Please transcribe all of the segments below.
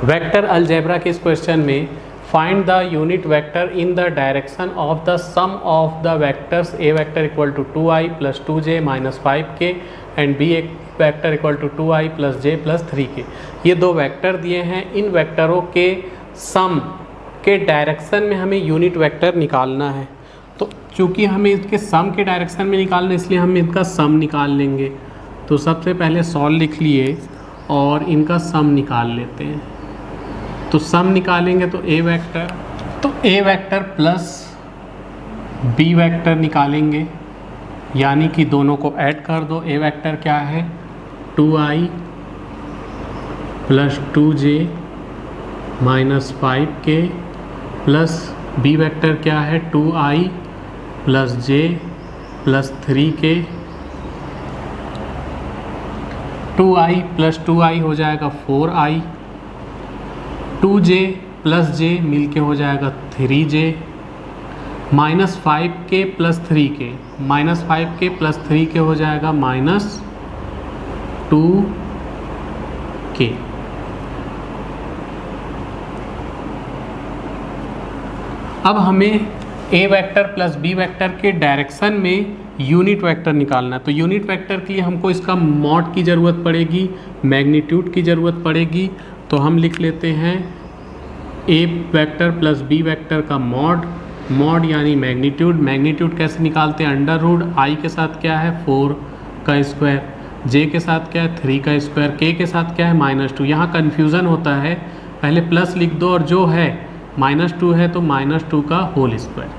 Vector algebra के इस question में find the unit vector in the direction of the sum of the vectors A vector equal to 2i plus 2j minus 5k and B vector equal to 2i plus j plus 3k। ये दो vector दिए हैं, इन वेक्टरों के सम के direction में हमें unit vector निकालना है। तो चूँकि हमें इसके सम के डायरेक्शन में निकालना है इसलिए हम इनका सम निकाल लेंगे। तो सबसे पहले सॉल्व लिख लिए और इनका सम निकाल लेते हैं। तो सम निकालेंगे तो ए वेक्टर प्लस बी वेक्टर निकालेंगे, यानी कि दोनों को ऐड कर दो। ए वेक्टर क्या है 2i plus 2j minus 5k plus B vector क्या है 2i plus j plus 3k। 2i plus 2i हो जाएगा 4i, 2j प्लस j मिलके हो जाएगा 3j, minus 5k plus 3k, minus 5k plus 3k हो जाएगा माइनस 2k। अब हमें ए वेक्टर प्लस बी वेक्टर के डायरेक्शन में यूनिट वेक्टर निकालना है। तो यूनिट वेक्टर के लिए हमको इसका मॉड की ज़रूरत पड़ेगी, मैग्नीट्यूड की ज़रूरत पड़ेगी। तो हम लिख लेते हैं ए वेक्टर प्लस बी वेक्टर का मॉड यानी मैग्नीट्यूड। मैग्नीट्यूड कैसे निकालते हैं, अंडर रूट आई के साथ क्या है 4 का स्क्वायर, जे के साथ क्या है 3 का स्क्वायर, के के साथ क्या है -2। यहाँ कन्फ्यूज़न होता है, पहले प्लस लिख दो और जो है -2 है तो -2 का होल स्क्वायर।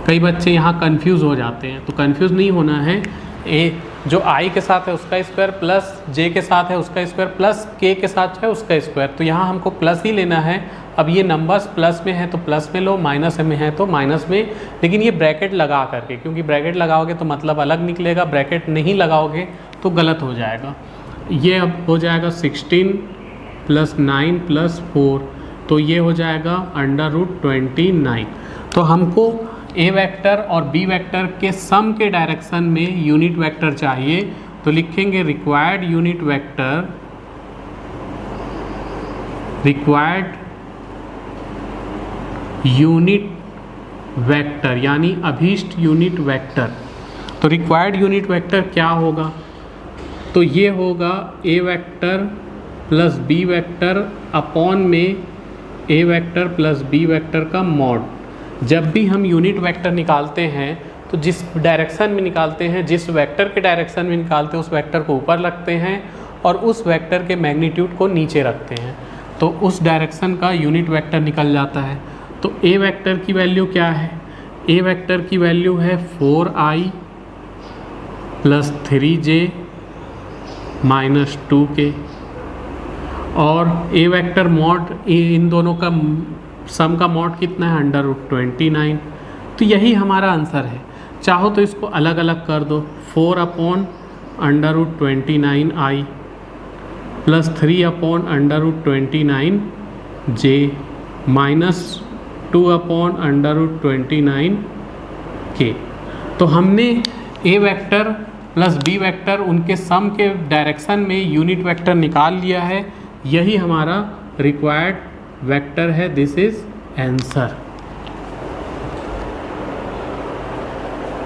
कई बच्चे यहाँ कंफ्यूज हो जाते हैं, तो कंफ्यूज नहीं होना है। ए जो आई के साथ है उसका स्क्वायर प्लस जे के साथ है उसका स्क्वायर प्लस के के साथ है उसका स्क्वायर। तो यहाँ हमको प्लस ही लेना है। अब ये नंबर्स प्लस में है तो प्लस में लो, माइनस में है तो माइनस में, लेकिन ये ब्रैकेट लगा करके, क्योंकि ब्रैकेट लगाओगे तो मतलब अलग निकलेगा, ब्रैकेट नहीं लगाओगे तो गलत हो जाएगा। ये अब हो जाएगा 16 प्लस 9 प्लस 4, तो ये हो जाएगा अंडर रूट 29। तो हमको ए वेक्टर और बी वेक्टर के सम के डायरेक्शन में यूनिट वेक्टर चाहिए। तो लिखेंगे रिक्वायर्ड यूनिट वेक्टर यानी अभीष्ट यूनिट वेक्टर। तो रिक्वायर्ड यूनिट वेक्टर क्या होगा, तो ये होगा a vector plus B vector upon में a vector plus B vector का मॉड। जब भी हम यूनिट वेक्टर निकालते हैं तो जिस डायरेक्शन में निकालते हैं, जिस वेक्टर के डायरेक्शन में निकालते हैं उस वेक्टर को ऊपर रखते हैं और उस वेक्टर के मैग्नीट्यूड को नीचे रखते हैं, तो उस डायरेक्शन का यूनिट वेक्टर निकल जाता है। तो ए वेक्टर की वैल्यू क्या है, ए वेक्टर की वैल्यू है 4i plus 3j minus 2k, और ए वेक्टर मॉड इन दोनों का सम का मॉड कितना है अंडर रूट 29। तो यही हमारा आंसर है। चाहो तो इसको अलग अलग कर दो, 4 upon under root 29i plus 3 upon under root 29j minus 2 upon under root 29k। तो हमने A vector plus B vector उनके सम के डायरेक्शन में यूनिट वेक्टर निकाल लिया है। यही हमारा रिक्वायर्ड वेक्टर है। This is answer.